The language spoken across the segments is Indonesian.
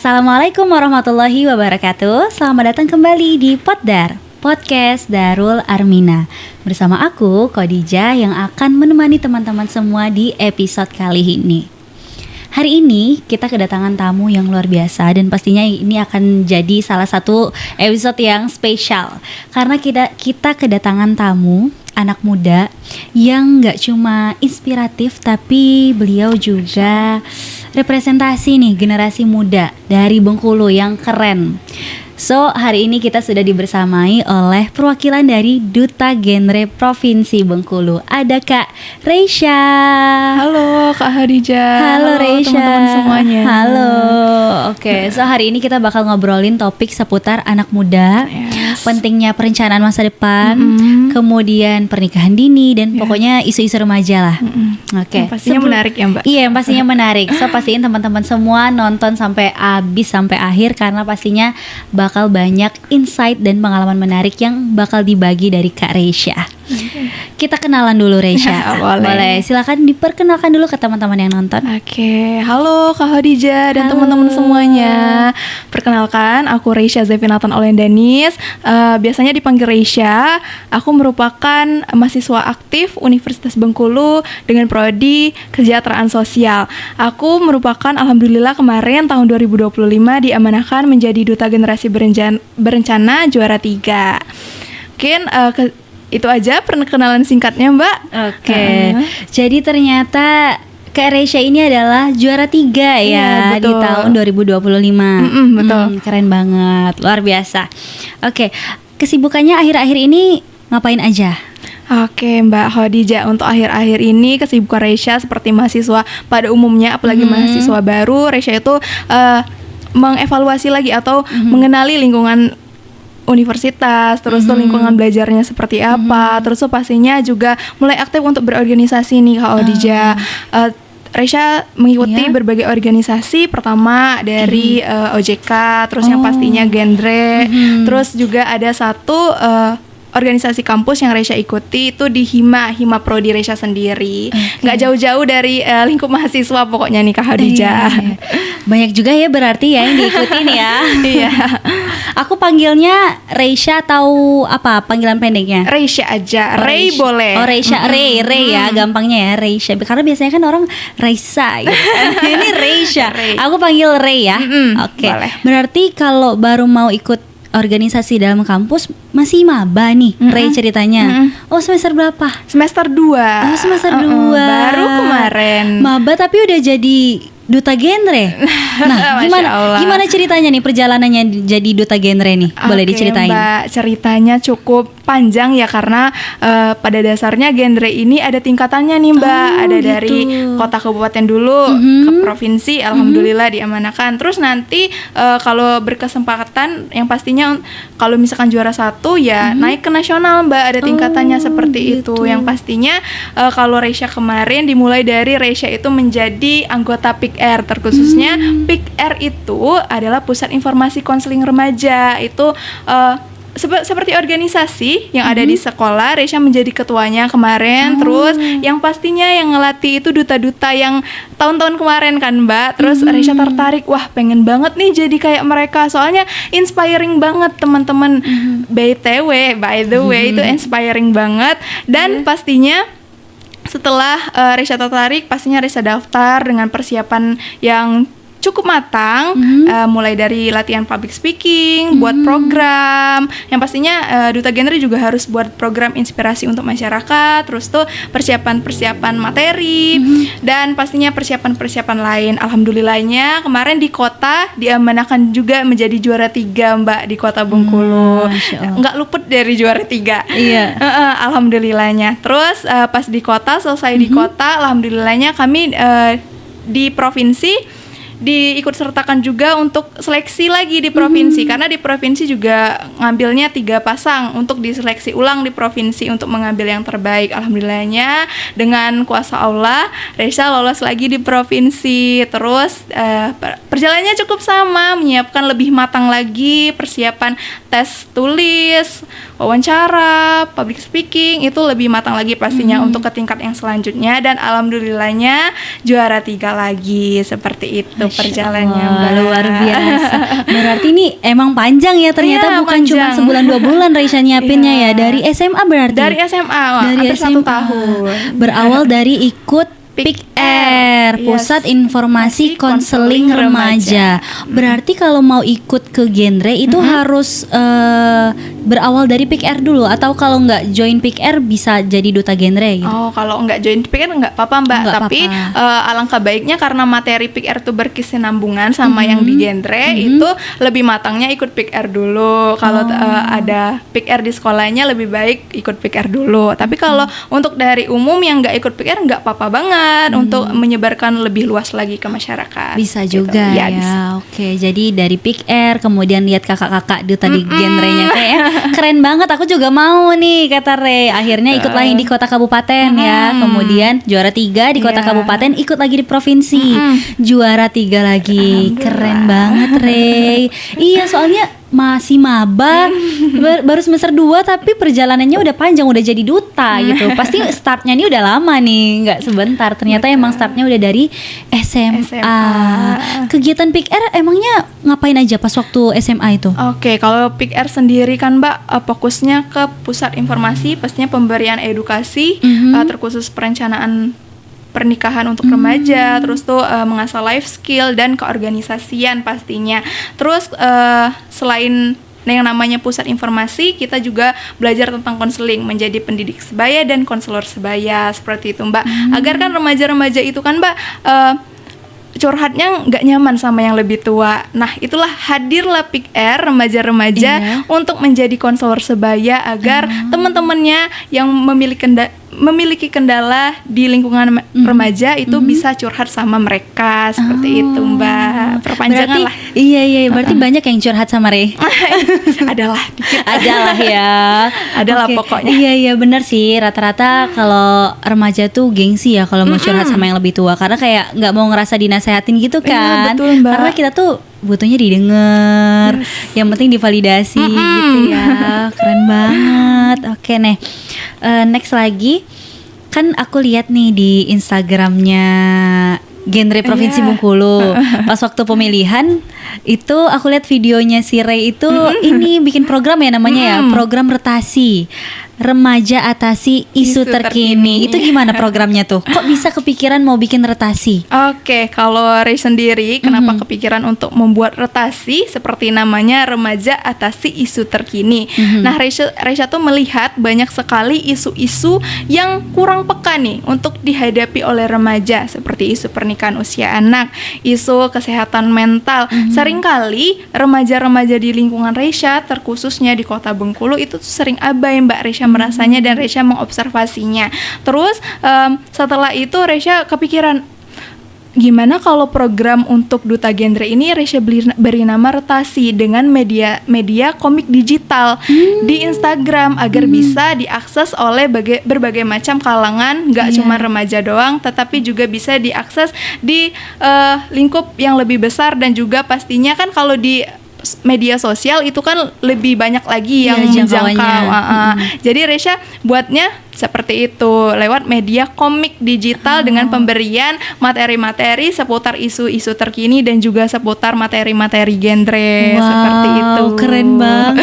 Assalamualaikum warahmatullahi wabarakatuh. Selamat datang kembali di Poddar, Podcast Darul Armina. Bersama aku, Khadijah, yang akan menemani teman-teman semua di episode kali ini. Hari ini kita kedatangan tamu yang luar biasa, dan pastinya ini akan jadi salah satu episode yang spesial. Karena kita kedatangan tamu anak muda yang gak cuma inspiratif, tapi beliau juga representasi nih generasi muda dari Bengkulu yang keren. So, hari ini kita sudah dibersamai oleh perwakilan dari Duta Genre Provinsi Bengkulu. Ada Kak Reisha. Halo Kak Khadijah. Halo Reisha. Teman-teman semuanya. Halo. Oke, so hari ini kita bakal ngobrolin topik seputar anak muda, pentingnya perencanaan masa depan, kemudian pernikahan dini, dan pokoknya isu-isu remaja lah. Oke. Pastinya menarik ya Mbak. Iya, yang pastinya menarik. So, pastiin teman-teman semua nonton sampai habis, sampai akhir, karena pastinya bakal banyak insight dan pengalaman menarik yang bakal dibagi dari Kak Reisha. Kita kenalan dulu Reisha. Boleh. Silakan diperkenalkan dulu ke teman-teman yang nonton. Oke, halo Kak Khadijah dan teman-teman semuanya. Perkenalkan, aku Reisha Zefinatan Olendanis. Biasanya dipanggil Reisha. Aku merupakan mahasiswa aktif Universitas Bengkulu dengan prodi Kesejahteraan Sosial. Aku merupakan, alhamdulillah, kemarin tahun 2025 diamanahkan menjadi Duta Generasi Berencana Juara 3. Mungkin itu aja perkenalan singkatnya Mbak. Oke. Jadi ternyata Kak Reisha ini adalah juara 3 ya di tahun 2025. Betul. Keren banget, luar biasa. Oke, kesibukannya akhir-akhir ini ngapain aja? Oke Mbak Khadijah, untuk akhir-akhir ini kesibukan Reisha seperti mahasiswa pada umumnya, apalagi mahasiswa baru, Reisha itu mengevaluasi lagi atau mengenali lingkungan universitas, terus tuh lingkungan belajarnya seperti apa, terus tuh pastinya juga mulai aktif untuk berorganisasi nih Kak Khadijah. Reisha mengikuti berbagai organisasi, pertama dari OJK, terus yang pastinya genre, terus juga ada satu organisasi kampus yang Reisha ikuti itu di Hima Prodi Reisha sendiri. Nggak jauh-jauh dari lingkup mahasiswa pokoknya nih Kak Khadijah. Banyak juga ya berarti ya yang diikutin ya. Iya. Aku panggilnya Reisha atau apa panggilan pendeknya? Reisha aja. Rei boleh. Oh Reisha, Rei ya gampangnya ya Reisha. Karena biasanya kan orang Reisa gitu. Ini Reisha. Aku panggil Rei ya. Oke. Berarti kalau baru mau ikut organisasi dalam kampus masih maba nih, Rei ceritanya. Oh semester berapa? Semester 2. Oh semester 2. Baru kemarin. Maba tapi udah jadi duta genre. Nah, gimana ceritanya nih perjalanannya jadi duta genre nih? Boleh diceritain? Mbak, ceritanya cukup panjang ya karena pada dasarnya genre ini ada tingkatannya nih Mbak. Ada gitu. Dari kota kabupaten dulu ke provinsi, alhamdulillah diamanahkan. Terus nanti kalau berkesempatan, yang pastinya kalau misalkan juara 1 ya naik ke nasional Mbak. Ada tingkatannya seperti itu. Yang pastinya kalau Reisha kemarin dimulai dari Reisha itu menjadi anggota PIK-R, terkhususnya PIK-R itu adalah Pusat Informasi Konseling Remaja. Itu seperti organisasi yang ada di sekolah. Reisha menjadi ketuanya kemarin. Terus yang pastinya yang ngelatih itu duta-duta yang tahun-tahun kemarin kan Mbak. Terus Reisha tertarik, wah pengen banget nih jadi kayak mereka, soalnya inspiring banget teman-teman. By the way itu inspiring banget. Dan pastinya setelah Reisha tertarik, pastinya Reisha daftar dengan persiapan yang cukup matang, mulai dari latihan public speaking, buat program, yang pastinya Duta Genre juga harus buat program inspirasi untuk masyarakat, terus tuh persiapan materi, dan pastinya persiapan lain. Alhamdulillahnya kemarin di kota diamanahkan juga menjadi juara 3 Mbak di kota Bengkulu. Nggak luput dari juara 3. Iya. Alhamdulillahnya. Terus pas di kota, selesai di kota, alhamdulillahnya kami di provinsi diikut sertakan juga untuk seleksi lagi di provinsi, karena di provinsi juga ngambilnya 3 pasang untuk diseleksi ulang di provinsi untuk mengambil yang terbaik. Alhamdulillahnya dengan kuasa Allah Reisha lolos lagi di provinsi. Terus perjalanannya cukup sama, menyiapkan lebih matang lagi persiapan tes tulis, wawancara, public speaking, itu lebih matang lagi pastinya untuk ke tingkat yang selanjutnya. Dan alhamdulillahnya juara 3 lagi, seperti itu. gitu perjalanannya, Allah, Mbak. luar biasa. Berarti ini emang panjang ya ternyata, Iya, bukan cuma panjang. sebulan 2 bulan Reisha nyiapinnya Iya. ya. Dari SMA berarti. Dari SMA, Dari hampir 1 SMA. tahun. Berawal dari ikut PIKR, Pusat Yes. Informasi Konseling Remaja. Berarti kalau mau ikut ke genre itu harus berawal dari PIKR dulu, atau kalau nggak join PIKR bisa jadi duta genre gitu. Oh, kalau nggak join PIKR nggak apa-apa, Mbak. Nggak Tapi apa-apa. alangkah baiknya karena materi PIKR itu berkesinambungan sama yang di genre, itu lebih matangnya ikut PIKR dulu. Kalau ada PIKR di sekolahnya lebih baik ikut PIKR dulu. Tapi kalau untuk dari umum yang nggak ikut PIKR nggak apa-apa banget untuk menyebarkan lebih luas lagi ke masyarakat. Bisa gitu. juga ya. Bisa. Oke, jadi dari PIKR kemudian lihat kakak-kakak duta di genrenya kayak keren banget. Aku juga mau nih kata Rey. Akhirnya ikut lagi di kota kabupaten ya. Kemudian juara 3 di kota Iya. kabupaten, ikut lagi di provinsi. Juara 3 lagi. Keren banget Rey. Iya, soalnya masih maba, baru semester 2 tapi perjalanannya udah panjang, udah jadi duta gitu. Pasti startnya ini udah lama nih, nggak sebentar. Ternyata emang startnya udah dari SMA. Kegiatan PIKR emangnya ngapain aja pas waktu SMA itu? Oke, kalau PIKR sendiri kan Mbak, fokusnya ke pusat informasi, pastinya pemberian edukasi, terkhusus perencanaan pernikahan untuk remaja, terus tuh mengasah life skill dan keorganisasian pastinya. Terus selain yang namanya pusat informasi, kita juga belajar tentang konseling, menjadi pendidik sebaya dan konselor sebaya, seperti itu Mbak. Agar kan remaja-remaja itu kan Mbak curhatnya nggak nyaman sama yang lebih tua. Nah, itulah hadirlah PIKR remaja-remaja untuk menjadi konselor sebaya agar teman-temannya yang memiliki kendala di lingkungan remaja itu bisa curhat sama mereka, seperti itu Mbak. Perpanjangan lah. Iya, berarti banyak yang curhat sama Rey. Adalah dikit. Adalah ya. Adalah Oke. pokoknya. Iya benar sih, rata-rata kalau remaja tuh gengsi ya kalau mau curhat sama yang lebih tua, karena kayak nggak mau ngerasa dinasehatin gitu Iya, kan. betul, Mbak. Karena kita tuh butuhnya didengar, yang penting divalidasi gitu ya. Keren banget. Oke nih, next lagi, kan aku lihat nih di Instagramnya genre Provinsi Bengkulu. Pas waktu pemilihan itu aku lihat videonya si Rey itu ini bikin program ya namanya ya, program retasi. Remaja atasi isu terkini. Itu gimana programnya tuh? Kok bisa kepikiran mau bikin retasi? Oke, kalau Rey sendiri kenapa kepikiran untuk membuat retasi seperti namanya Remaja Atasi Isu Terkini. Nah, Reisha tuh melihat banyak sekali isu-isu yang kurang peka nih untuk dihadapi oleh remaja, seperti isu pernikahan usia anak, isu kesehatan mental. Seringkali remaja-remaja di lingkungan Reisha, terkhususnya di Kota Bengkulu itu tuh sering abai Mbak Reisha merasanya, dan Reisha mengobservasinya. Terus setelah itu Reisha kepikiran, gimana kalau program untuk duta genre ini Reisha beri nama retasi dengan media komik digital di Instagram agar bisa diakses oleh berbagai macam kalangan, nggak cuma remaja doang, tetapi juga bisa diakses di lingkup yang lebih besar, dan juga pastinya kan kalau di media sosial itu kan lebih banyak lagi yang menjangkau. Jadi Reisha buatnya seperti itu lewat media komik digital dengan pemberian materi-materi seputar isu-isu terkini dan juga seputar materi-materi genre. Seperti itu. Keren banget.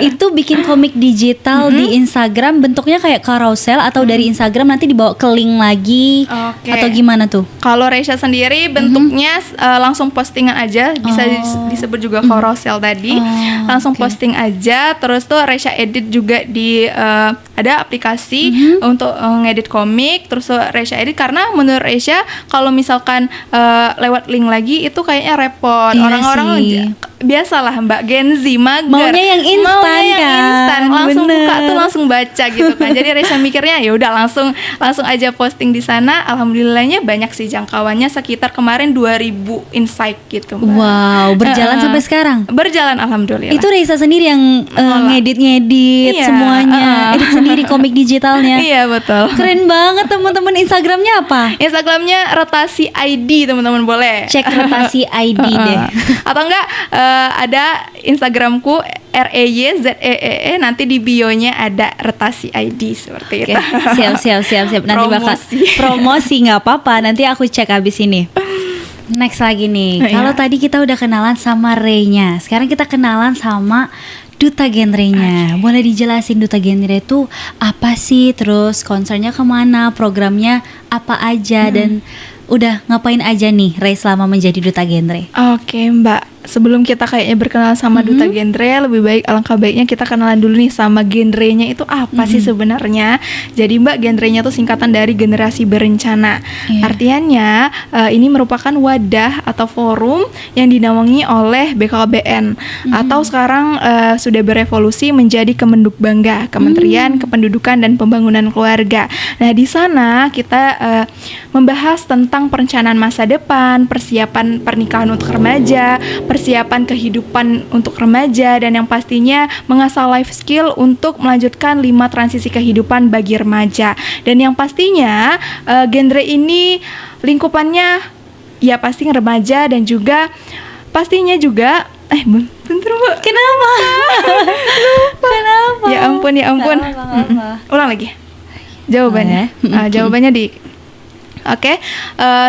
Itu bikin komik digital di Instagram, bentuknya kayak carousel atau dari Instagram nanti dibawa ke link lagi atau gimana tuh? Kalau Reisha sendiri bentuknya langsung postingan aja, bisa disebut juga carousel tadi. Langsung posting aja, terus tuh Reisha edit juga di ada aplikasi untuk ngedit komik, terus Reisha edit karena menurut Reisha kalau misalkan lewat link lagi itu kayaknya repot. Iya Orang-orang biasalah Mbak Gen Z mager. Maunya yang instan kan? Langsung Bener. buka tuh langsung baca gitu kan. Jadi Reisha mikirnya ya udah langsung aja posting di sana. Alhamdulillahnya banyak sih jangkauannya, sekitar kemarin 2000 insight gitu Mbak. Wow, berjalan sampai sekarang? Berjalan alhamdulillah. Itu Reisha sendiri yang ngedit semuanya, edit sendiri komik digitalnya. Iya betul. Keren banget. Teman-teman Instagramnya apa? Instagramnya Retasi ID, teman-teman boleh Cek Retasi ID deh. Atau enggak ada Instagramku REYZEE, nanti di bio-nya ada Retasi ID seperti itu. Siap. Nanti bakal promosi, nggak apa-apa. Nanti aku cek habis ini. Next lagi nih. Iya. Kalau tadi kita udah kenalan sama Ray-nya, sekarang kita kenalan sama duta genrenya. Boleh dijelasin duta genre itu apa sih? Terus concernnya kemana? Programnya apa aja? Dan udah ngapain aja nih Ray selama menjadi duta genre? Oke Mbak, sebelum kita kayaknya berkenalan sama duta genre, lebih baik alangkah baiknya kita kenalan dulu nih sama genrenya itu apa sih sebenarnya. Jadi Mbak, genrenya tuh singkatan dari generasi berencana. Iya. Artinya ini merupakan wadah atau forum yang dinaungi oleh BKKBN atau sekarang sudah berevolusi menjadi Kemenduk Bangga, Kementerian Kependudukan dan Pembangunan Keluarga. Nah, di sana kita membahas tentang perencanaan masa depan, persiapan pernikahan untuk remaja, persiapan kehidupan untuk remaja, dan yang pastinya mengasah life skill untuk melanjutkan 5 transisi kehidupan bagi remaja. Dan yang pastinya genre ini lingkupannya ya pasti remaja dan juga pastinya juga bentar Mbak. Kenapa? Kenapa? Ya ampun. Nggak apa-apa. Ulang lagi jawabannya. Jawabannya di Oke,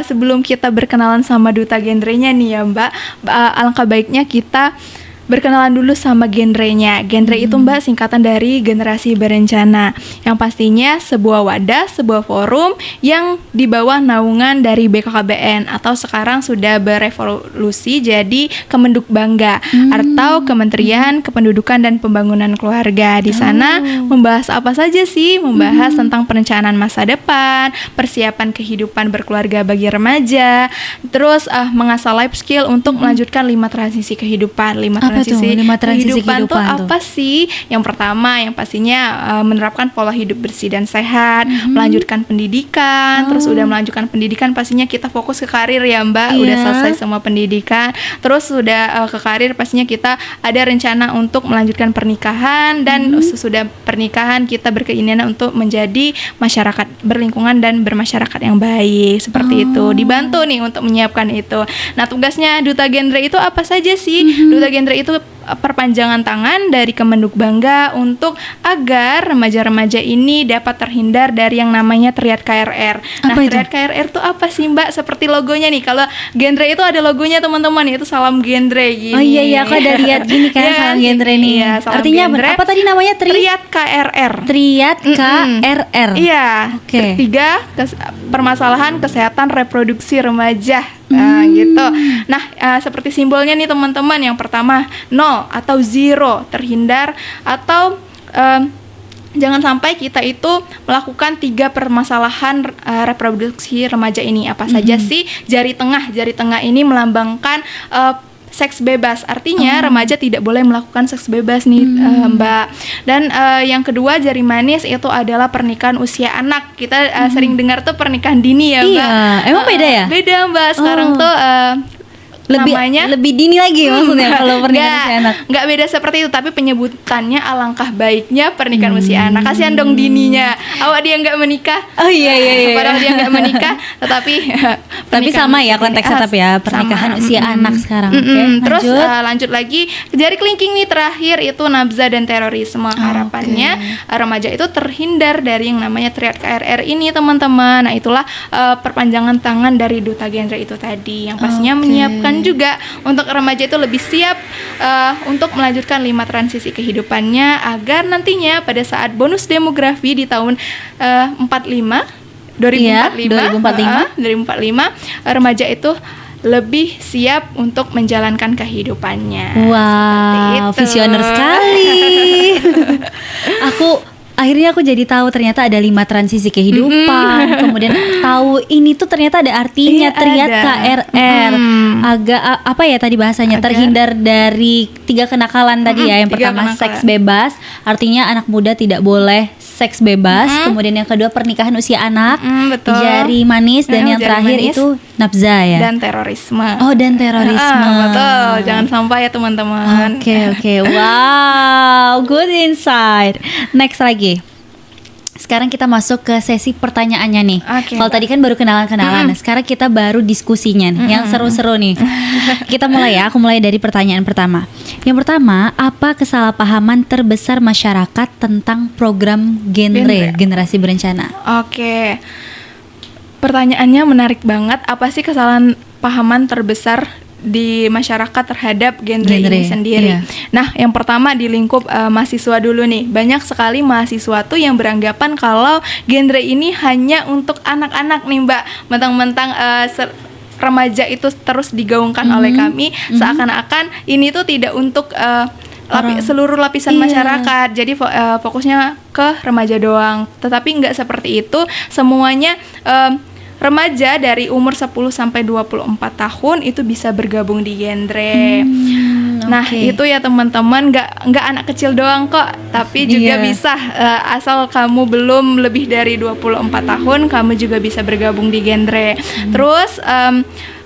sebelum kita berkenalan sama duta genrenya nih ya Mbak, alangkah baiknya kita berkenalan dulu sama genrenya. Genre itu Mbak singkatan dari generasi berencana, yang pastinya sebuah wadah, sebuah forum yang di bawah naungan dari BKKBN atau sekarang sudah berevolusi jadi Kemenduk Bangga atau Kementerian Kependudukan dan Pembangunan Keluarga. Di sana membahas apa saja sih? Membahas tentang perencanaan masa depan, persiapan kehidupan berkeluarga bagi remaja, terus mengasah life skill untuk melanjutkan 5 transisi kehidupan. 5 transisi kehidupan tuh apa sih? Yang pertama yang pastinya menerapkan pola hidup bersih dan sehat, melanjutkan pendidikan, terus udah melanjutkan pendidikan pastinya kita fokus ke karir ya Mbak, udah selesai semua pendidikan, terus sudah ke karir pastinya kita ada rencana untuk melanjutkan pernikahan dan sesudah pernikahan kita berkeinginan untuk menjadi masyarakat berlingkungan dan bermasyarakat yang baik seperti itu. Dibantu nih untuk menyiapkan itu. Nah, tugasnya duta genre itu apa saja sih? Duta genre itu perpanjangan tangan dari Kemenduk Bangga untuk agar remaja-remaja ini dapat terhindar dari yang namanya triad KRR. Nah, triad KRR itu apa sih Mbak? Seperti logonya nih. Kalau genre itu ada logonya teman-teman, itu salam genre gini. Oh iya, aku ada lihat gini kan salam genre nih. Iya, artinya genre. Apa tadi namanya? Triad KRR. Triad KRR. Iya. Ketiga, permasalahan kesehatan reproduksi remaja. Nah, gitu. Nah, seperti simbolnya nih teman-teman, yang pertama 0 atau 0, terhindar atau jangan sampai kita itu melakukan 3 permasalahan reproduksi remaja ini. Apa saja sih? Jari tengah ini melambangkan seks bebas, artinya remaja tidak boleh melakukan seks bebas nih Mbak. Dan yang kedua jari manis itu adalah pernikahan usia anak. Kita sering dengar tuh pernikahan dini ya Mbak. Iya, emang beda ya? Beda Mbak, sekarang tuh lebih dini lagi maksudnya kalau pernikahan usia anak. Nggak beda seperti itu, tapi penyebutannya alangkah baiknya pernikahan usia anak. Kasihan dong dininya, awak dia nggak menikah. Oh iya. Padahal dia nggak menikah, tetapi sama ya konteksnya, tapi ya pernikahan usia anak sekarang. Terus lanjut lagi jari kelingking nih terakhir itu nabza dan terorisme. Harapannya remaja itu terhindar dari yang namanya triad KRR ini teman-teman. Nah, itulah perpanjangan tangan dari duta genre itu tadi, yang pastinya menyiapkan juga untuk remaja itu lebih siap untuk melanjutkan 5 transisi kehidupannya agar nantinya pada saat bonus demografi di tahun 2045 remaja itu lebih siap untuk menjalankan kehidupannya. Wow, visioner sekali. Akhirnya aku jadi tahu ternyata ada 5 transisi kehidupan. Kemudian tahu ini tuh ternyata ada artinya triad KRR. Agak apa ya tadi bahasanya, terhindar dari 3 kenakalan tadi ya. Yang pertama seks bebas, artinya anak muda tidak boleh seks bebas. Kemudian yang kedua pernikahan usia anak, jari manis, dan yang terakhir itu nabza ya. Dan terorisme. Oh, dan terorisme. Betul, jangan sampai ya teman-teman. Oke. Wow, good insight. Next lagi. Sekarang kita masuk ke sesi pertanyaannya nih. Kalau tadi kan baru kenalan-kenalan, sekarang kita baru diskusinya nih, yang seru-seru nih. Kita mulai ya, aku mulai dari pertanyaan pertama. Yang pertama, apa kesalahpahaman terbesar masyarakat tentang program genre generasi berencana? Pertanyaannya menarik banget. Apa sih kesalahan pahaman terbesar di masyarakat terhadap genre ini sendiri? Iya. Nah, yang pertama di lingkup mahasiswa dulu nih. Banyak sekali mahasiswa tuh yang beranggapan kalau genre ini hanya untuk anak-anak nih, Mbak. Mentang-mentang remaja itu terus digaungkan oleh kami, seakan-akan ini tuh tidak untuk seluruh lapisan masyarakat. Jadi fokusnya ke remaja doang. Tetapi nggak seperti itu. Semuanya remaja dari umur 10 sampai 24 tahun itu bisa bergabung di genre. Nah, itu ya teman-teman, nggak anak kecil doang kok, tapi juga bisa asal kamu belum lebih dari 24 tahun, kamu juga bisa bergabung di genre. Terus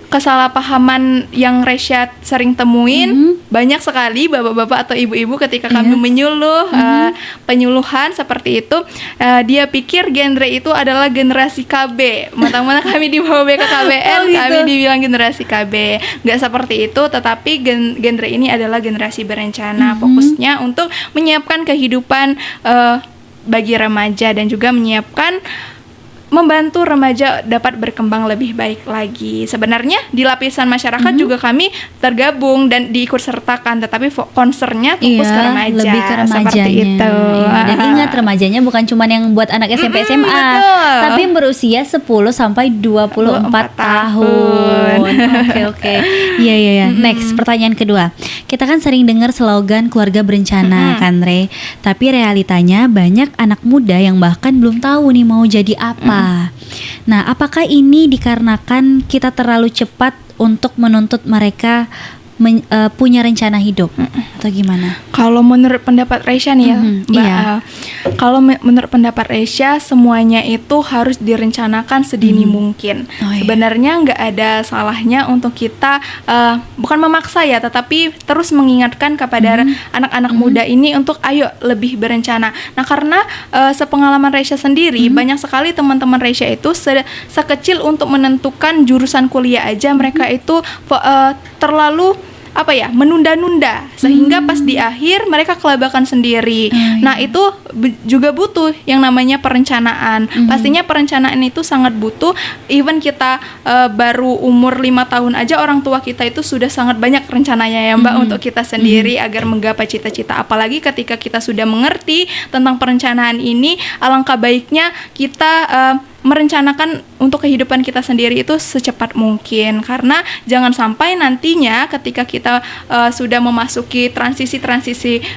kesalahpahaman yang Resya sering temuin banyak sekali bapak-bapak atau ibu-ibu ketika kami menyuluh penyuluhan seperti itu, dia pikir genre itu adalah generasi KB. Mentang-mentang kami di bawah BKKBN, kami dibilang generasi KB. Nggak seperti itu, tetapi genre ini adalah generasi berencana. Fokusnya untuk menyiapkan kehidupan bagi remaja dan juga menyiapkan membantu remaja dapat berkembang lebih baik lagi. Sebenarnya di lapisan masyarakat juga kami tergabung dan diikut sertakan, tetapi concernnya fokus ke remaja, lebih ke remajanya. Seperti itu. Dan ingat, remajanya bukan cuma yang buat anak SMP SMA, betul. tapi yang berusia 10 sampai 24 tahun. Oke. Iya. Next, pertanyaan kedua. Kita kan sering dengar slogan keluarga berencana kan, Re. Tapi realitanya banyak anak muda yang bahkan belum tahu nih mau jadi apa. Nah, apakah ini dikarenakan kita terlalu cepat untuk menuntut mereka punya rencana hidup atau gimana? Kalau menurut pendapat Resya nih ya, Mbak, kalau menurut pendapat Resya, semuanya itu harus direncanakan sedini mungkin. Sebenarnya nggak ada salahnya untuk kita bukan memaksa ya, tetapi terus mengingatkan kepada anak-anak muda ini untuk ayo lebih berencana. Nah, karena sepengalaman Resya sendiri, banyak sekali teman-teman Resya itu sekecil untuk menentukan jurusan kuliah aja mereka itu terlalu menunda-nunda sehingga pas di akhir mereka kelabakan sendiri. Nah, itu juga butuh yang namanya perencanaan. Pastinya perencanaan itu sangat butuh. Even kita baru umur 5 tahun aja, orang tua kita itu sudah sangat banyak rencananya ya, Mbak, untuk kita sendiri agar menggapai cita-cita. Apalagi ketika kita sudah mengerti tentang perencanaan ini, alangkah baiknya kita merencanakan untuk kehidupan kita sendiri itu secepat mungkin, karena jangan sampai nantinya ketika kita sudah memasuki transisi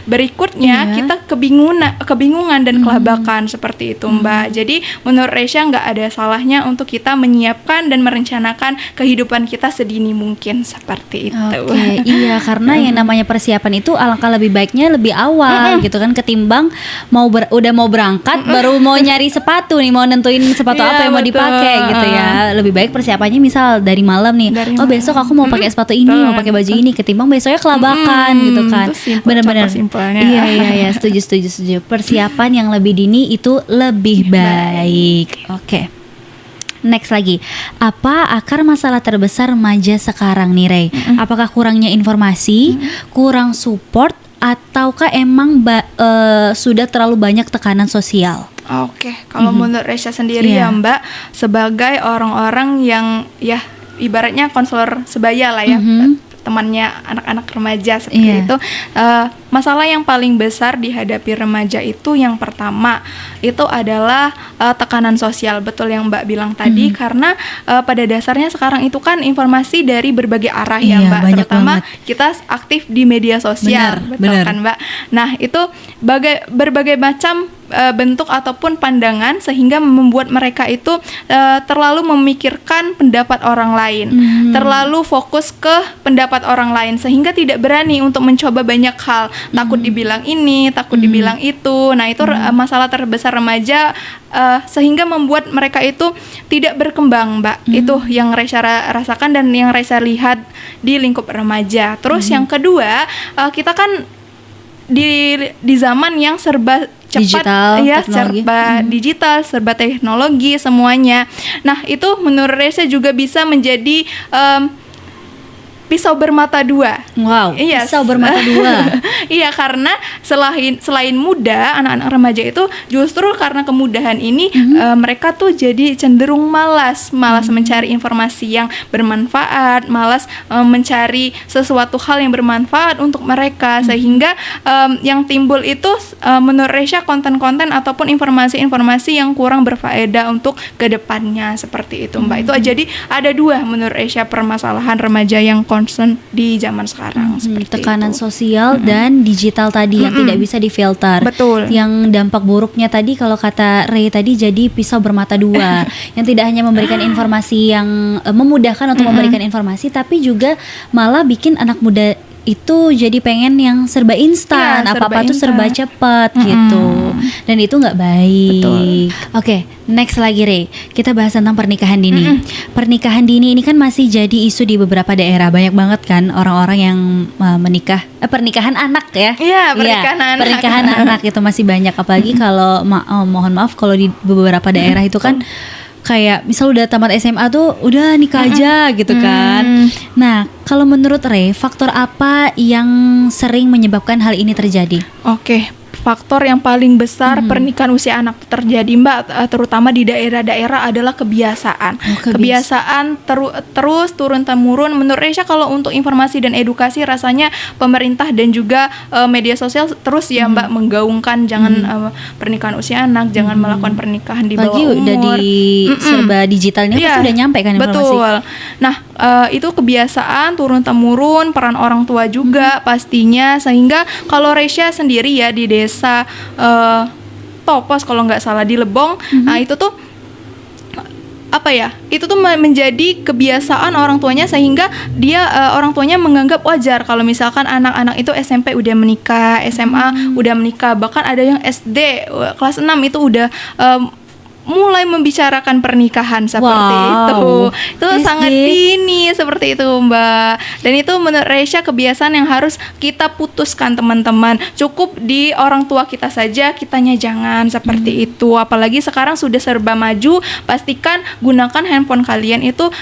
berikutnya kita kebingungan dan kelabakan seperti itu, Mbak. Jadi menurut Resya nggak ada salahnya untuk kita menyiapkan dan merencanakan kehidupan kita sedini mungkin seperti itu. Iya, karena yang namanya persiapan itu alangkah lebih baiknya lebih awal gitu kan, ketimbang udah mau berangkat baru mau nyari sepatu nih, mau nentuin sepatu apa yang mau dipakai gitu ya. Lebih baik persiapannya misal dari malam nih. Besok aku mau pakai sepatu ini, mau pakai baju ini, ketimbang besoknya kelabakan gitu kan. Benar-benar. Iya, setuju. Persiapan yang lebih dini itu lebih baik. Oke. Next lagi, apa akar masalah terbesar remaja sekarang nih, Rey? Apakah kurangnya informasi, kurang support, ataukah emang sudah terlalu banyak tekanan sosial? Oke, kalau menurut Resya sendiri ya, Mbak, sebagai orang-orang yang ya ibaratnya konselor sebaya lah ya, temannya anak-anak remaja seperti itu, masalah yang paling besar dihadapi remaja itu yang pertama itu adalah tekanan sosial, betul yang Mbak bilang tadi, karena pada dasarnya sekarang itu kan informasi dari berbagai arah ya, Mbak, terutama kita aktif di media sosial, betul kan, Mbak. Nah, itu berbagai macam bentuk ataupun pandangan sehingga membuat mereka itu terlalu memikirkan pendapat orang lain, terlalu fokus ke pendapat orang lain sehingga tidak berani untuk mencoba banyak hal, takut dibilang ini, takut dibilang itu. Nah, itu masalah terbesar remaja, sehingga membuat mereka itu tidak berkembang, Mbak. Itu yang Resya rasakan dan yang Resya lihat di lingkup remaja. Terus yang kedua, kita kan di zaman yang serba cepat, digital, ya, teknologi. serba digital, serba teknologi semuanya. Nah, itu menurut Resya juga bisa menjadi pisau bermata dua. Wow, Iya, pisau bermata dua. Iya, karena selain muda, anak-anak remaja itu justru karena kemudahan ini mereka tuh jadi cenderung malas mencari informasi yang bermanfaat, malas mencari sesuatu hal yang bermanfaat untuk mereka, sehingga yang timbul itu menurut Resya konten-konten ataupun informasi-informasi yang kurang berfaedah untuk kedepannya, seperti itu Mbak. Itu jadi ada dua menurut Resya permasalahan remaja yang concern di zaman sekarang, seperti Tekanan itu. sosial dan digital tadi yang tidak bisa difilter. Betul. Yang dampak buruknya tadi kalau kata Ray tadi jadi pisau bermata dua yang tidak hanya memberikan informasi yang memudahkan untuk memberikan informasi, tapi juga malah bikin anak muda itu jadi pengen yang serba instan, Iya, apa-apa tuh serba serba cepat gitu, dan itu nggak baik. Betul. Oke, next lagi Ray, kita bahas tentang pernikahan dini. Pernikahan dini ini kan masih jadi isu di beberapa daerah, banyak banget kan orang-orang yang menikah, pernikahan anak ya. Iya, pernikahan anak. Pernikahan anak itu masih banyak, apalagi kalau mohon maaf kalau di beberapa daerah itu kan kayak misal udah tamat SMA tuh udah nikah aja gitu kan. Nah, kalau menurut Ray, faktor apa yang sering menyebabkan hal ini terjadi? Oke, faktor yang paling besar pernikahan usia anak terjadi Mbak, terutama di daerah-daerah adalah kebiasaan. Kebiasaan terus turun-temurun. Menurut Resya kalau untuk informasi dan edukasi rasanya pemerintah dan juga media sosial terus ya Mbak menggaungkan jangan pernikahan usia anak, jangan melakukan pernikahan di bawah Lagi umur. udah di serba digital ini pasti udah nyampe kan informasi. Betul. Nah, itu kebiasaan turun-temurun, peran orang tua juga pastinya, sehingga kalau Resya sendiri ya di desa Topos kalau nggak salah di Lebong, nah itu tuh apa ya, itu tuh menjadi kebiasaan orang tuanya, sehingga dia orang tuanya menganggap wajar kalau misalkan anak-anak itu SMP udah menikah, SMA udah menikah, bahkan ada yang SD kelas 6 itu udah mulai membicarakan pernikahan seperti itu. Itu SD. sangat dini seperti itu Mbak. Dan itu menurut Resya kebiasaan yang harus kita putuskan teman-teman. Cukup di orang tua kita saja, kitanya jangan seperti itu. Apalagi sekarang sudah serba maju, pastikan gunakan handphone kalian itu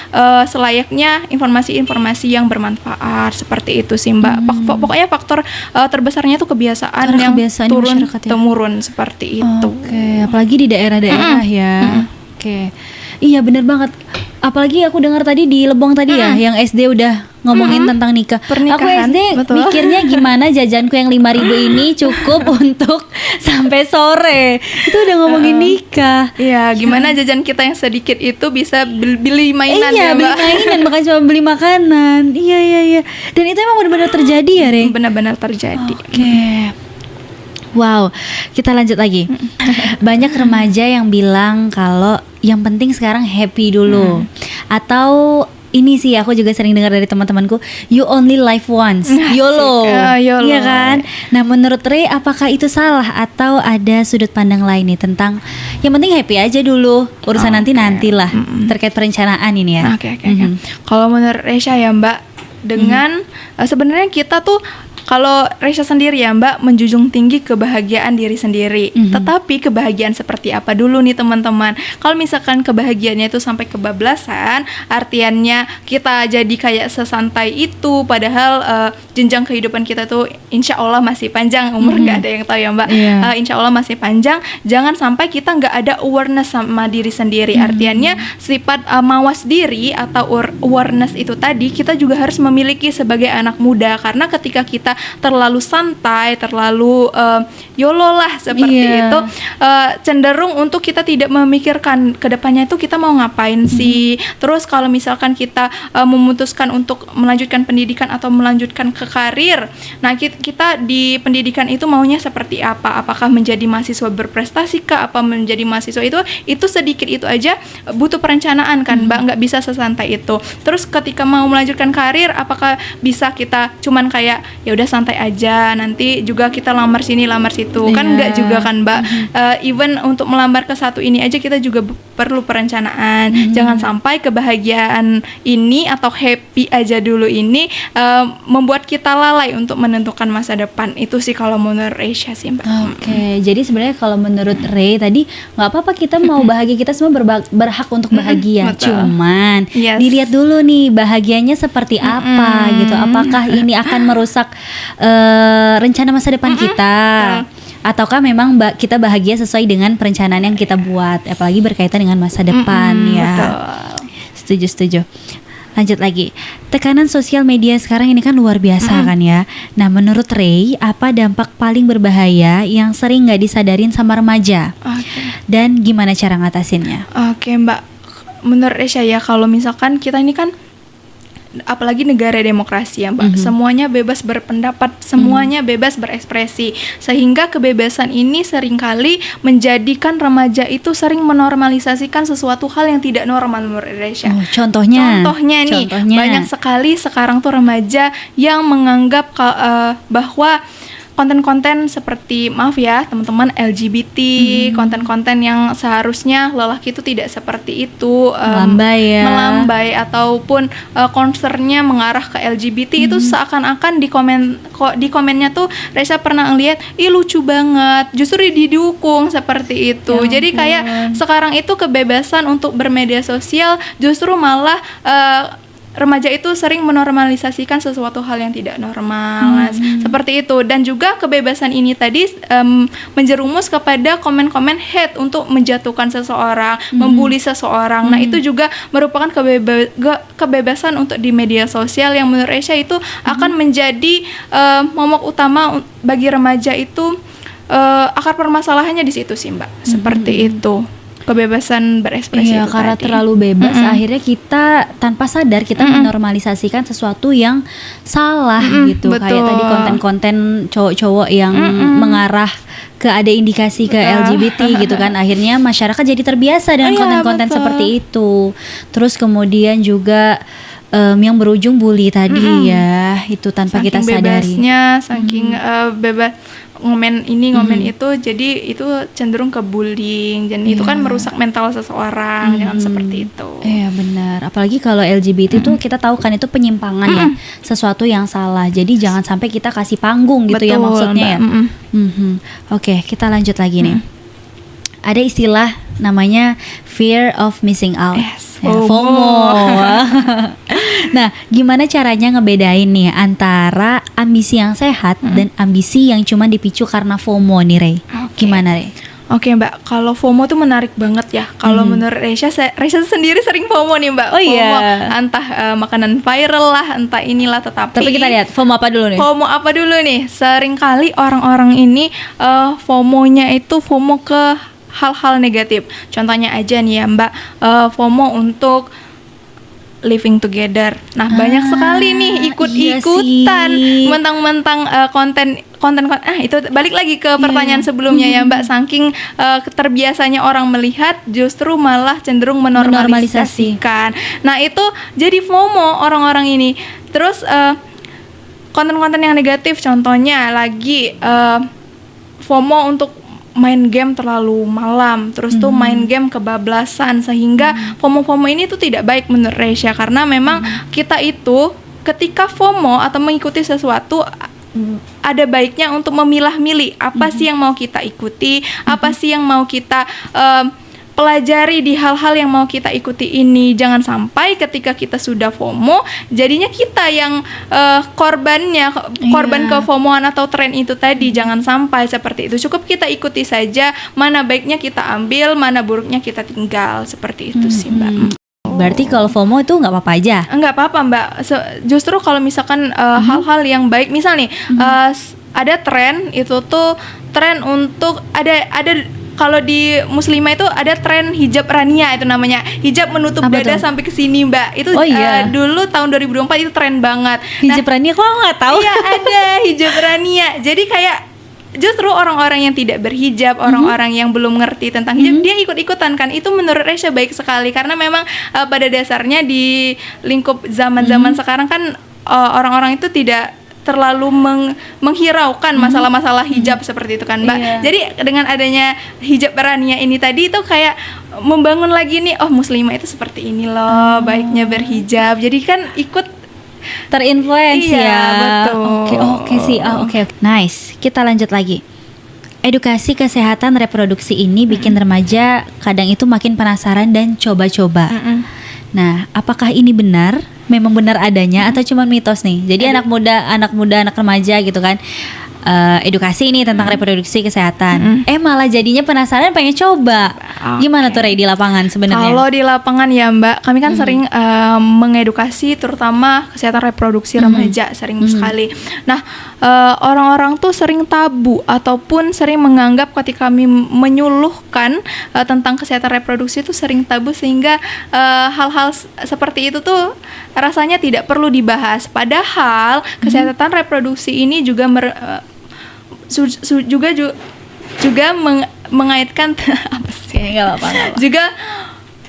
selayaknya informasi-informasi yang bermanfaat, seperti itu sih Mbak. Pokoknya faktor terbesarnya itu kebiasaan Karena yang kebiasaan di turun masyarakat ya. temurun seperti itu. Oke, apalagi di daerah-daerah ya. Oke. Iya bener banget. Apalagi aku dengar tadi di Lebong tadi ya, yang SD udah ngomongin tentang nikah. Aku Pernikahan, SD betul. mikirnya gimana jajanku yang 5.000 ini cukup untuk sampai sore. Itu udah ngomongin nikah. Iya, gimana jajan kita yang sedikit itu bisa beli mainan Iya, ya beli Mbak. mainan bukan cuma beli makanan. Iya. Dan itu emang benar-benar terjadi ya, Re? Benar-benar terjadi. Oke. Wow, kita lanjut lagi. Banyak remaja yang bilang kalau yang penting sekarang happy dulu. Atau ini sih aku juga sering dengar dari teman-temanku, you only live once, YOLO. YOLO. Iya kan? Nah, menurut Ray apakah itu salah atau ada sudut pandang lain nih tentang yang penting happy aja dulu, urusan nantilah terkait perencanaan ini ya. Oke. Kalau menurut Resya ya Mbak, dengan sebenarnya kita tuh kalau Resya sendiri ya Mbak menjunjung tinggi kebahagiaan diri sendiri. Tetapi kebahagiaan seperti apa dulu nih teman-teman? Kalau misalkan kebahagiaannya itu sampai kebablasan, artiannya kita jadi kayak sesantai itu, padahal jenjang kehidupan kita tuh insya Allah masih panjang, umur nggak ada yang tahu ya Mbak. Insya Allah masih panjang. Jangan sampai kita nggak ada awareness sama diri sendiri. Artiannya sifat mawas diri atau awareness itu tadi kita juga harus memiliki sebagai anak muda, karena ketika kita terlalu santai, terlalu YOLO lah seperti itu, cenderung untuk kita tidak memikirkan kedepannya itu kita mau ngapain sih. Terus kalau misalkan kita memutuskan untuk melanjutkan pendidikan atau melanjutkan ke karir, nah kita di pendidikan itu maunya seperti apa? Apakah menjadi mahasiswa berprestasi kah? Apa menjadi mahasiswa itu sedikit itu aja butuh perencanaan kan Mbak, nggak bisa sesantai itu. Terus ketika mau melanjutkan karir, apakah bisa kita cuman kayak ya udah santai aja, nanti juga kita lamar sini lamar situ, kan enggak juga kan Mbak. Even untuk melamar ke satu ini aja kita juga perlu perencanaan. Jangan sampai kebahagiaan ini atau happy aja dulu ini membuat kita lalai untuk menentukan masa depan. Itu sih kalau menurut Reisha sih Mbak. Oke, jadi sebenarnya kalau menurut Ray tadi nggak apa-apa kita mau bahagia, kita semua berhak untuk bahagia. Betul. Cuman dilihat dulu nih bahagianya seperti apa gitu. Apakah ini akan merusak rencana masa depan kita? Ataukah memang kita bahagia sesuai dengan perencanaan yang kita buat, apalagi berkaitan dengan masa depan ya. Betul. Setuju. Lanjut lagi, tekanan sosial media sekarang ini kan luar biasa kan ya. Nah menurut Ray, apa dampak paling berbahaya yang sering nggak disadarin sama remaja? Dan gimana cara ngatasinnya? Oke Mbak, menurut Reisha ya, kalau misalkan kita ini kan apalagi negara demokrasi ya Mbak, semuanya bebas berpendapat, semuanya bebas berekspresi, sehingga kebebasan ini seringkali menjadikan remaja itu sering menormalisasikan sesuatu hal yang tidak normal menurut Reisha. Contohnya nih, banyak sekali sekarang tuh remaja yang menganggap bahwa konten-konten seperti, maaf ya teman-teman, LGBT, konten-konten yang seharusnya lelaki itu tidak seperti itu, melambai ataupun concernnya mengarah ke LGBT, itu seakan-akan di komennya tuh Reisha pernah ngeliat, ih lucu banget, justru didukung seperti itu. Jadi kayak sekarang itu kebebasan untuk bermedia sosial justru malah remaja itu sering menormalisasikan sesuatu hal yang tidak normal, seperti itu. Dan juga kebebasan ini tadi menjerumus kepada komen-komen hate untuk menjatuhkan seseorang, membuli seseorang. Nah itu juga merupakan kebebasan untuk di media sosial yang menurut Reisha itu akan menjadi momok utama bagi remaja itu. Akar permasalahannya di situ sih Mbak, seperti itu. Kebebasan berekspresi itu karena tadi. terlalu bebas, akhirnya kita tanpa sadar kita menormalisasikan sesuatu yang salah gitu. Betul. Kayak tadi konten-konten cowok-cowok yang mengarah ke ada indikasi ke LGBT gitu kan. Akhirnya masyarakat jadi terbiasa dengan konten-konten seperti itu. Terus kemudian juga yang berujung bully tadi ya, itu tanpa saking kita sadari. Bebasnya, saking bebas ngomen ini ngomen itu, jadi itu cenderung ke bullying, dan itu kan merusak mental seseorang. Jangan seperti itu. Iya benar, apalagi kalau LGBT itu kita tahu kan itu penyimpangan ya, sesuatu yang salah, jadi jangan sampai kita kasih panggung gitu. Betul, ya maksudnya Mbak. Ya Oke, kita lanjut lagi nih. Ada istilah namanya fear of missing out. FOMO. Nah, gimana caranya ngebedain nih antara ambisi yang sehat dan ambisi yang cuma dipicu karena FOMO nih, Ray? Gimana, Ray? Oke Mbak, kalau FOMO tuh menarik banget ya. Kalau menurut Reisha sendiri sering FOMO nih Mbak. FOMO, entah makanan viral lah, entah inilah, tapi kita lihat FOMO apa dulu nih? FOMO apa dulu nih? Seringkali orang-orang ini FOMO-nya itu FOMO ke hal-hal negatif. Contohnya aja nih ya Mbak, FOMO untuk living together. Nah banyak sekali nih ikut-ikutan, mentang-mentang konten itu balik lagi ke pertanyaan sebelumnya ya Mbak, saking terbiasanya orang melihat justru malah cenderung menormalisasikan. Nah itu jadi FOMO orang-orang ini. Terus konten-konten yang negatif, contohnya lagi FOMO untuk main game terlalu malam, terus tuh main game kebablasan, sehingga FOMO ini tuh tidak baik menurut Reisha, karena memang kita itu ketika FOMO atau mengikuti sesuatu ada baiknya untuk memilah-milih apa sih yang mau kita ikuti, apa sih yang mau kita pelajari di hal-hal yang mau kita ikuti ini. Jangan sampai ketika kita sudah FOMO, jadinya kita yang korban ke FOMOan atau tren itu tadi. Jangan sampai seperti itu. Cukup kita ikuti saja, mana baiknya kita ambil, mana buruknya kita tinggal. Seperti itu sih Mbak. Berarti kalau FOMO itu nggak apa-apa aja? Nggak apa-apa Mbak. Justru kalau misalkan hal-hal yang baik, misal nih ada tren, itu tuh tren untuk ada kalau di muslimah itu ada tren hijab rania, itu namanya hijab menutup dada sampai ke sini Mbak. Itu dulu tahun 2024 itu tren banget. Hijab rania kok nggak tahu? Iya ada hijab rania. Jadi kayak justru orang-orang yang tidak berhijab, orang-orang yang belum ngerti tentang hijab, dia ikut-ikutan kan. Itu menurut Reisha baik sekali, karena memang pada dasarnya di lingkup zaman-zaman sekarang kan orang-orang itu tidak terlalu menghiraukan masalah-masalah hijab seperti itu kan Mbak. Iya. Jadi dengan adanya hijab Barania ini tadi itu kayak membangun lagi nih, oh muslimah itu seperti ini loh, baiknya berhijab. Jadi kan ikut Terinfluence Iya, ya. betul. Oke sih. Oke. Nice. Kita lanjut lagi. Edukasi kesehatan reproduksi ini bikin remaja kadang itu makin penasaran dan coba-coba. Nah, apakah ini benar? Memang benar adanya atau cuma mitos nih? Jadi anak muda, anak remaja gitu kan, edukasi nih tentang reproduksi kesehatan. Malah jadinya penasaran, pengen coba. Gimana tuh Ray di lapangan sebenarnya? Kalau di lapangan ya Mbak, kami kan sering mengedukasi terutama kesehatan reproduksi remaja, sering sekali. Nah, orang-orang tuh sering tabu ataupun sering menganggap ketika kami menyuluhkan tentang kesehatan reproduksi itu sering tabu, sehingga hal-hal seperti itu tuh rasanya tidak perlu dibahas. Padahal kesehatan reproduksi ini juga mengaitkan apa sih? Nggak apa-apa. Juga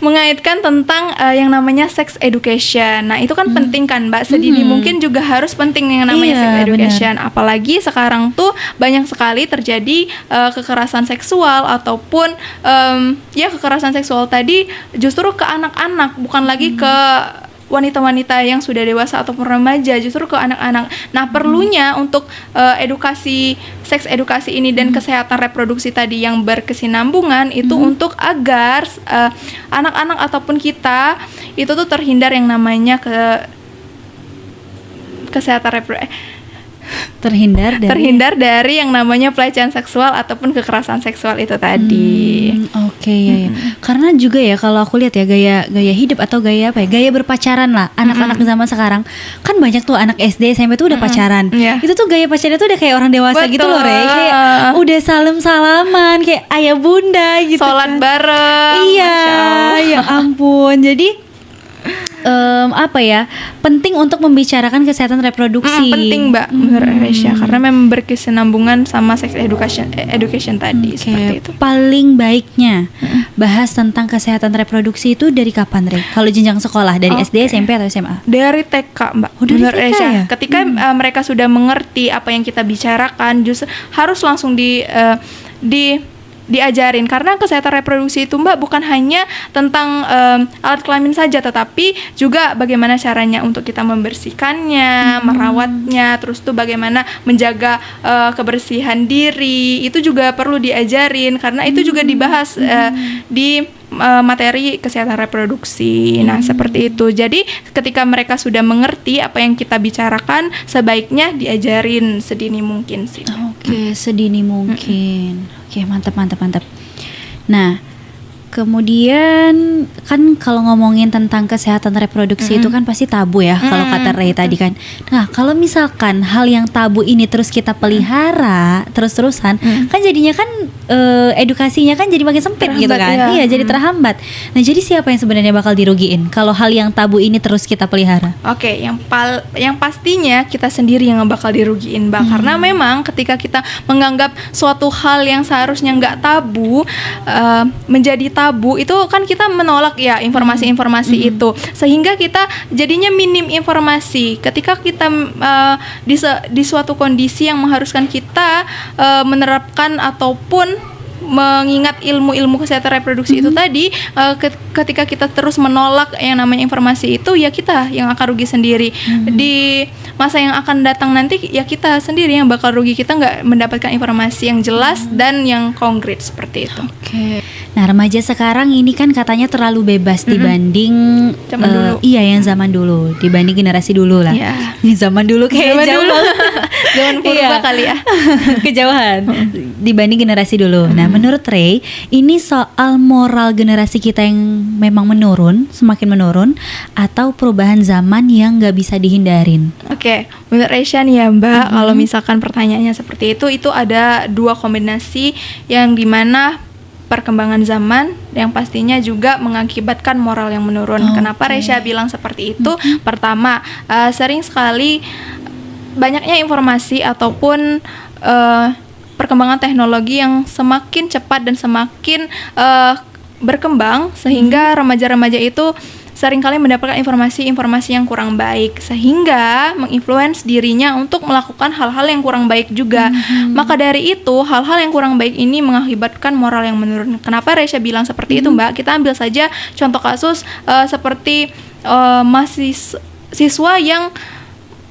mengaitkan tentang yang namanya sex education. Nah, itu kan penting kan Mbak, sedini mungkin juga harus penting yang namanya Iya, sex education. benar. Apalagi sekarang tuh banyak sekali terjadi kekerasan seksual ataupun ya kekerasan seksual tadi justru ke anak-anak, bukan lagi ke wanita-wanita yang sudah dewasa ataupun remaja, justru ke anak-anak. Nah, perlunya untuk seks edukasi ini dan kesehatan reproduksi tadi yang berkesinambungan itu untuk agar anak-anak ataupun kita itu tuh terhindar yang namanya kesehatan terhindar dari yang namanya pelecehan seksual ataupun kekerasan seksual itu tadi. Oke, ya. Karena juga ya kalau aku lihat ya gaya hidup atau gaya apa ya, gaya berpacaran lah anak-anak zaman sekarang kan banyak tuh anak SD SMP tuh udah pacaran. Iya. Itu tuh gaya pacarnya tuh udah kayak orang dewasa gitu loh, Re. Betul. Kayak udah salaman kayak ayah bunda gitu. Sholat kan. bareng. Iya, Masya Allah. ya ampun. Jadi apa ya, penting untuk membicarakan kesehatan reproduksi. Penting Mbak, menurut Resya, karena memang berkesinambungan sama sex education tadi seperti itu. Paling baiknya bahas tentang kesehatan reproduksi itu dari kapan, Re? Kalau jenjang sekolah dari SD, SMP atau SMA? Dari TK Mbak, Oh, dari menurut TK Resya. ya? Ketika mereka sudah mengerti apa yang kita bicarakan, justru harus langsung diajarin, karena kesehatan reproduksi itu Mbak bukan hanya tentang alat kelamin saja, tetapi juga bagaimana caranya untuk kita membersihkannya, merawatnya, terus tuh bagaimana menjaga kebersihan diri, itu juga perlu diajarin, karena itu juga dibahas di materi kesehatan reproduksi. Nah, seperti itu. Jadi ketika mereka sudah mengerti apa yang kita bicarakan, sebaiknya diajarin sedini mungkin sih. Oke, sedini mungkin. Oke, mantap. Nah, kemudian kan kalau ngomongin tentang kesehatan reproduksi itu kan pasti tabu ya, kalau kata Ray tadi kan. Nah, kalau misalkan hal yang tabu ini terus kita pelihara terus-terusan, kan jadinya kan edukasinya kan jadi makin sempit gitu kan. Ya. Iya, jadi terhambat. Nah, jadi siapa yang sebenarnya bakal dirugiin kalau hal yang tabu ini terus kita pelihara? Oke, yang pastinya kita sendiri yang bakal dirugiin Mbak, karena memang ketika kita menganggap suatu hal yang seharusnya nggak tabu menjadi tabu, itu kan kita menolak ya informasi-informasi itu, sehingga kita jadinya minim informasi. Ketika kita di suatu kondisi yang mengharuskan kita menerapkan ataupun mengingat ilmu-ilmu kesehatan reproduksi itu tadi, ketika kita terus menolak yang namanya informasi itu, ya kita yang akan rugi sendiri. Di masa yang akan datang nanti, ya kita sendiri yang bakal rugi, kita nggak mendapatkan informasi yang jelas dan yang konkret seperti itu. Oke. Nah, remaja sekarang ini kan katanya terlalu bebas dibanding Zaman dulu. Iya, yang zaman dulu, dibanding generasi dulu lah. Iya. Zaman dulu kayak Zaman jauh dulu. banget. Zaman purba Iya. kali ya. Kejauhan dibanding generasi dulu. Nah, menurut Ray, ini soal moral generasi kita yang memang semakin menurun, atau perubahan zaman yang nggak bisa dihindarin? Oke, menurut Resya nih ya Mbak, kalau misalkan pertanyaannya seperti itu ada dua kombinasi yang dimana perkembangan zaman yang pastinya juga mengakibatkan moral yang menurun. Kenapa Resya bilang seperti itu? Pertama, sering sekali banyaknya informasi ataupun perkembangan teknologi yang semakin cepat dan semakin berkembang, sehingga remaja-remaja itu seringkali mendapatkan informasi-informasi yang kurang baik sehingga menginfluence dirinya untuk melakukan hal-hal yang kurang baik juga. Maka dari itu, hal-hal yang kurang baik ini mengakibatkan moral yang menurun. Kenapa Resya bilang seperti itu, Mbak? Kita ambil saja contoh kasus seperti siswa yang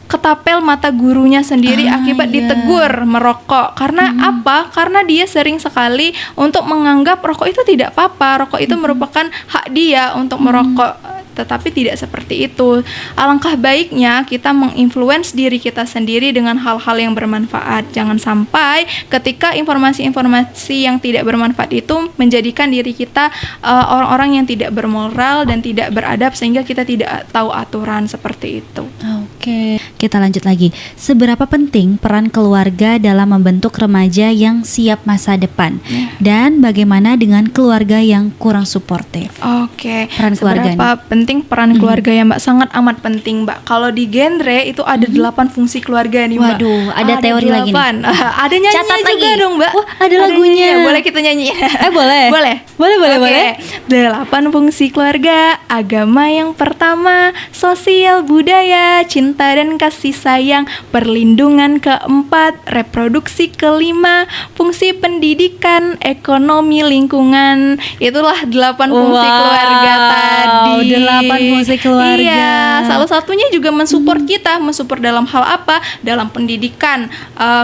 ketapel mata gurunya sendiri akibat ditegur merokok. Karena apa? Karena dia sering sekali untuk menganggap rokok itu tidak apa-apa, rokok itu merupakan hak dia untuk merokok. Tetapi tidak seperti itu. Alangkah baiknya kita menginfluence diri kita sendiri dengan hal-hal yang bermanfaat. Jangan sampai ketika informasi-informasi yang tidak bermanfaat itu menjadikan diri kita orang-orang yang tidak bermoral dan tidak beradab sehingga kita tidak tahu aturan seperti itu. Oke, kita lanjut lagi. Seberapa penting peran keluarga dalam membentuk remaja yang siap masa depan? Dan bagaimana dengan keluarga yang kurang suportif? Oke, peran keluarga seberapa penting peran keluarga ya Mbak? Sangat amat penting Mbak. Kalau di genre itu ada 8 fungsi keluarga nih Mbak. Waduh, ada teori lagi nih. Ada nyanyinya juga dong Mbak. Wah, ada lagunya. Boleh kita nyanyi? Boleh. Boleh. 8 fungsi keluarga. Agama yang pertama, sosial budaya, cinta dan kasih sayang, perlindungan keempat, reproduksi kelima, fungsi pendidikan, ekonomi lingkungan. Itulah 8 fungsi keluarga tadi. 8 fungsi keluarga. Iya, salah satunya juga mensupport kita, mensupport dalam hal apa? Dalam pendidikan,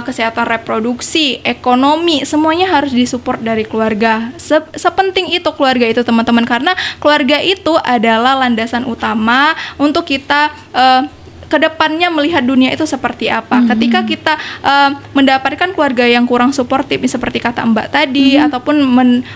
kesehatan reproduksi, ekonomi, semuanya harus disupport dari keluarga. Sepenting itu keluarga itu teman-teman, karena keluarga itu adalah landasan utama untuk kita kedepannya melihat dunia itu seperti apa. Ketika kita mendapatkan keluarga yang kurang suportif seperti kata Mbak tadi, ataupun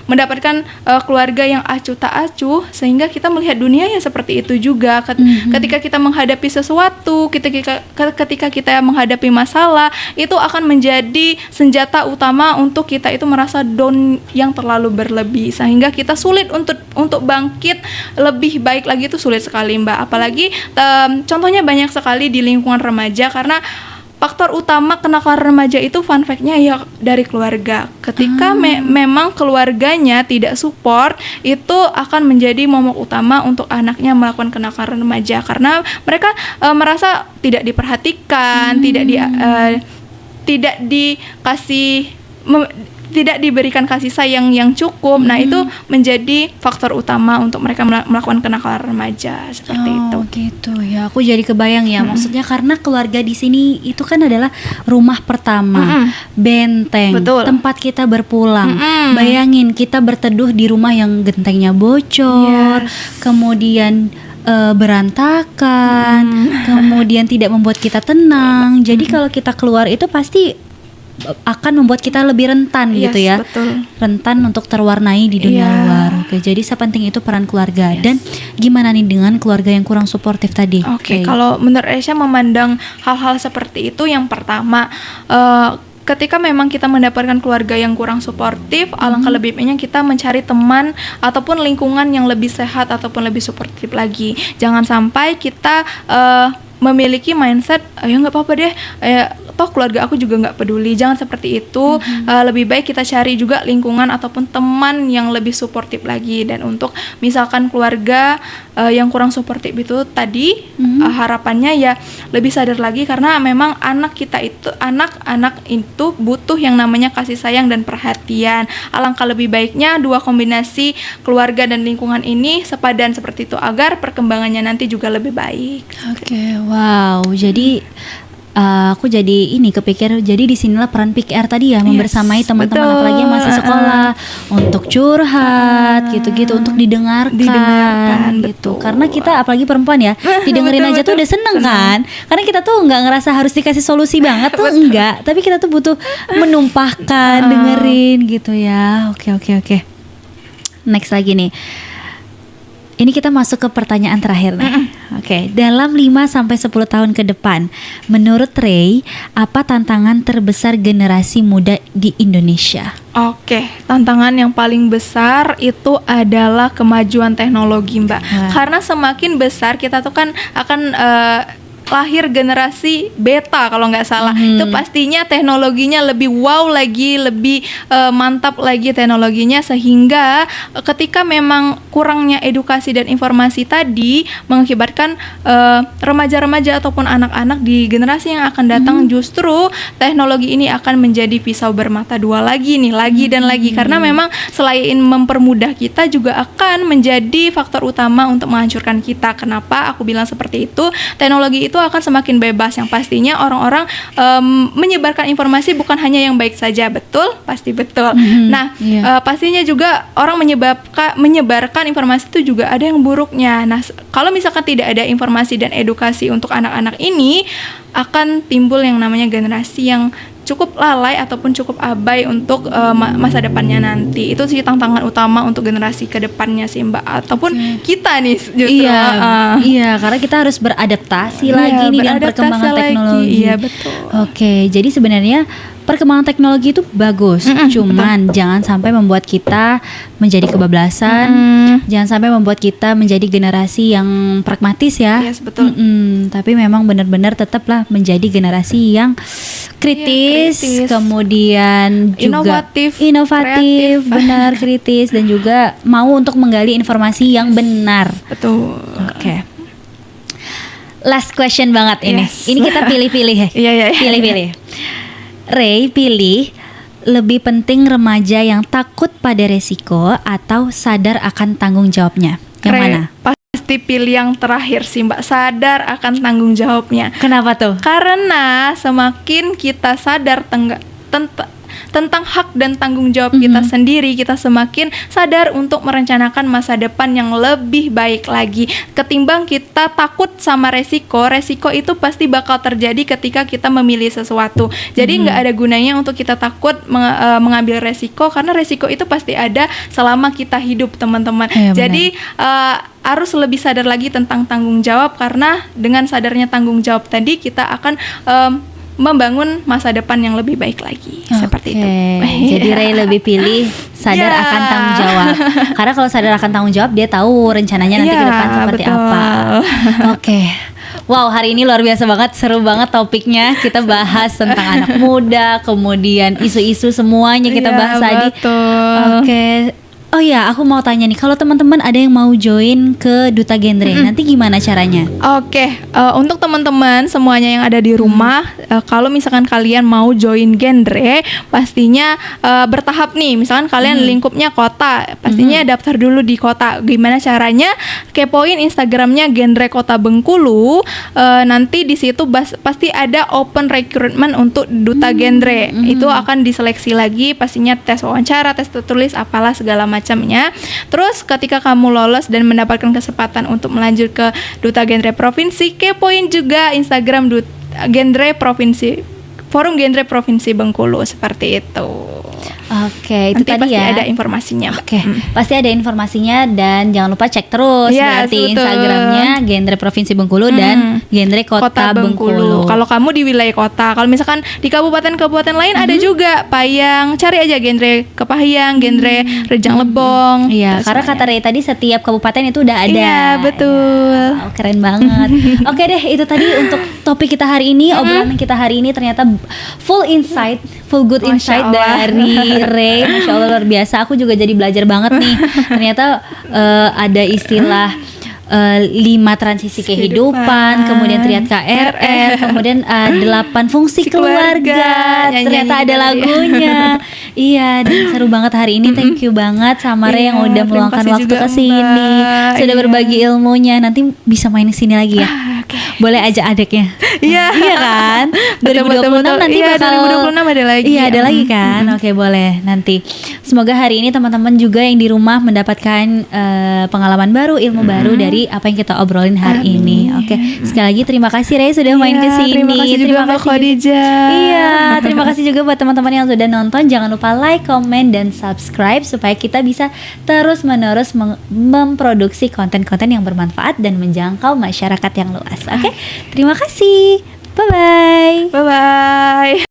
mendapatkan keluarga yang acuh tak acuh, sehingga kita melihat dunia ya seperti itu juga. Ketika kita menghadapi sesuatu, ketika kita menghadapi masalah, itu akan menjadi senjata utama untuk kita itu merasa down yang terlalu berlebih, sehingga kita sulit untuk bangkit lebih baik lagi, itu sulit sekali Mbak. Apalagi contohnya banyak sekali di lingkungan remaja, karena faktor utama kenakalan remaja itu fun fact-nya ya dari keluarga. Ketika memang keluarganya tidak support, itu akan menjadi momok utama untuk anaknya melakukan kenakalan remaja, karena mereka merasa tidak diperhatikan, tidak diberikan kasih sayang yang cukup. Nah, itu menjadi faktor utama untuk mereka melakukan kenakalan remaja seperti itu. Gitu ya. Aku jadi kebayang ya. Maksudnya karena keluarga di sini itu kan adalah rumah pertama, benteng, tempat kita berpulang. Bayangin kita berteduh di rumah yang gentengnya bocor, kemudian berantakan, kemudian tidak membuat kita tenang. Jadi kalau kita keluar itu pasti akan membuat kita lebih rentan gitu ya. Betul. Rentan untuk terwarnai di dunia luar. Oke, jadi sepenting itu peran keluarga. Dan gimana nih dengan keluarga yang kurang suportif tadi? Oke, kalau menurut Aisyah memandang hal-hal seperti itu, yang pertama, ketika memang kita mendapatkan keluarga yang kurang suportif, alangkah lebih baiknya kita mencari teman ataupun lingkungan yang lebih sehat ataupun lebih suportif lagi. Jangan sampai kita memiliki mindset ya nggak apa-apa deh, toh keluarga aku juga nggak peduli. Jangan seperti itu. Lebih baik kita cari juga lingkungan ataupun teman yang lebih suportif lagi. Dan untuk misalkan keluarga yang kurang suportif itu tadi, harapannya ya lebih sadar lagi, karena memang anak itu butuh yang namanya kasih sayang dan perhatian. Alangkah lebih baiknya dua kombinasi keluarga dan lingkungan ini sepadan seperti itu, agar perkembangannya nanti juga lebih baik. Oke, wow. Jadi aku jadi kepikir, jadi disinilah peran PKR tadi ya, membersamai teman-teman, apalagi yang masih sekolah, untuk curhat gitu-gitu, untuk didengarkan gitu. Karena kita apalagi perempuan ya, didengerin aja tuh udah seneng kan, karena kita tuh nggak ngerasa harus dikasih solusi banget tuh, enggak, tapi kita tuh butuh menumpahkan, dengerin gitu ya. Oke. Next lagi nih. Ini kita masuk ke pertanyaan terakhir nih. Oke, dalam 5-10 tahun ke depan, menurut Ray, apa tantangan terbesar generasi muda di Indonesia? Oke, tantangan yang paling besar itu adalah kemajuan teknologi, Mbak. Karena semakin besar kita tuh kan akan lahir generasi beta kalau nggak salah. Itu pastinya teknologinya lebih wow lagi, lebih mantap lagi teknologinya, sehingga ketika memang kurangnya edukasi dan informasi tadi mengakibatkan remaja-remaja ataupun anak-anak di generasi yang akan datang justru teknologi ini akan menjadi pisau bermata dua lagi nih, lagi dan lagi, karena memang selain mempermudah kita juga akan menjadi faktor utama untuk menghancurkan kita. Kenapa aku bilang seperti itu? Teknologi itu akan semakin bebas, yang pastinya orang-orang menyebarkan informasi bukan hanya yang baik saja, betul? Pasti betul. Nah, pastinya juga orang menyebarkan informasi itu juga ada yang buruknya. Nah, kalau misalkan tidak ada informasi dan edukasi untuk anak-anak ini, akan timbul yang namanya generasi yang cukup lalai ataupun cukup abai untuk masa depannya nanti. Itu sih tantangan utama untuk generasi ke depannya sih, Mbak, ataupun kita nih justru. Iya, karena kita harus beradaptasi lagi nih dengan perkembangan teknologi. Iya, betul. Oke, jadi sebenarnya perkembangan teknologi itu bagus, cuman jangan sampai membuat kita menjadi kebablasan, jangan sampai membuat kita menjadi generasi yang pragmatis ya. Yes, betul. Tapi memang benar-benar tetaplah menjadi generasi yang kritis, kemudian juga inovatif, benar, kritis, dan juga mau untuk menggali informasi yang benar. Betul. Oke. Last question banget ini. Yes. Ini kita pilih-pilih ya. Iya. Pilih-pilih. Ray, pilih lebih penting remaja yang takut pada resiko atau sadar akan tanggung jawabnya? Yang mana? Pasti pilih yang terakhir sih, Mbak, sadar akan tanggung jawabnya. Kenapa tuh? Karena semakin kita sadar tentang hak dan tanggung jawab kita sendiri, kita semakin sadar untuk merencanakan masa depan yang lebih baik lagi. Ketimbang kita takut sama resiko itu pasti bakal terjadi ketika kita memilih sesuatu. Jadi nggak ada gunanya untuk kita takut mengambil resiko, karena resiko itu pasti ada selama kita hidup, teman-teman. Jadi harus lebih sadar lagi tentang tanggung jawab, karena dengan sadarnya tanggung jawab tadi kita akan membangun masa depan yang lebih baik lagi. Seperti itu. Jadi Ray lebih pilih sadar akan tanggung jawab. Karena kalau sadar akan tanggung jawab, dia tahu rencananya nanti ke depan seperti apa. Oke. Wow, hari ini luar biasa banget, seru banget topiknya. Kita bahas tentang anak muda, kemudian isu-isu semuanya kita bahas tadi. Oke. Oh ya, aku mau tanya nih, kalau teman-teman ada yang mau join ke Duta Genre, nanti gimana caranya? Oke, untuk teman-teman semuanya yang ada di rumah, kalau misalkan kalian mau join Genre, pastinya bertahap nih. Misalkan kalian lingkupnya kota, pastinya daftar dulu di kota. Gimana caranya? Kepoin Instagramnya Genre Kota Bengkulu. Nanti di situ pasti ada open recruitment untuk Duta Genre. Itu akan diseleksi lagi, pastinya tes wawancara, tes tertulis, apalah segala macamnya. Terus ketika kamu lolos dan mendapatkan kesempatan untuk melanjut ke Duta Genre Provinsi, kepoin juga Instagram Genre Provinsi, Forum Genre Provinsi Bengkulu, seperti itu. Oke, itu nanti tadi pasti ya. ada informasinya. Oke, pasti ada informasinya, dan jangan lupa cek terus berarti Instagramnya Genre Provinsi Bengkulu dan Genre Kota Bengkulu. Kalau kamu di wilayah kota, kalau misalkan di kabupaten-kabupaten lain ada juga Payang, cari aja Genre Kepahiyang, Genre Rejang Lebong. Iya, karena kata Ray tadi setiap kabupaten itu udah ada. Iya, betul. Wow, keren banget. Oke deh, itu tadi untuk topik kita hari ini, obrolan kita hari ini ternyata full insight, full good insight dari Ray. Masya Allah, luar biasa. Aku juga jadi belajar banget nih. Ternyata ada istilah 5 transisi kehidupan, kemudian triad KRR, kemudian 8 fungsi keluarga. Ternyata ada lagunya. Iya, dan seru banget hari ini. Thank you banget sama Ray yang udah meluangkan waktu ke sini. Sudah berbagi ilmunya. Nanti bisa main ke sini lagi ya. Boleh aja adeknya. Iya kan? 2026 nanti bakal 2026 ada lagi. Iya, ada lagi kan. Oke, boleh nanti. Semoga hari ini teman-teman juga yang di rumah mendapatkan pengalaman baru, ilmu baru dari apa yang kita obrolin hari ini. Oke, sekali lagi terima kasih Ray sudah main ke sini. Terima kasih juga Mbak Khadijah. Iya, terima kasih juga buat teman-teman yang sudah nonton. Jangan lupa like, comment, dan subscribe supaya kita bisa terus-menerus memproduksi konten-konten yang bermanfaat dan menjangkau masyarakat yang luas. Oke, terima kasih. Bye-bye. Bye-bye.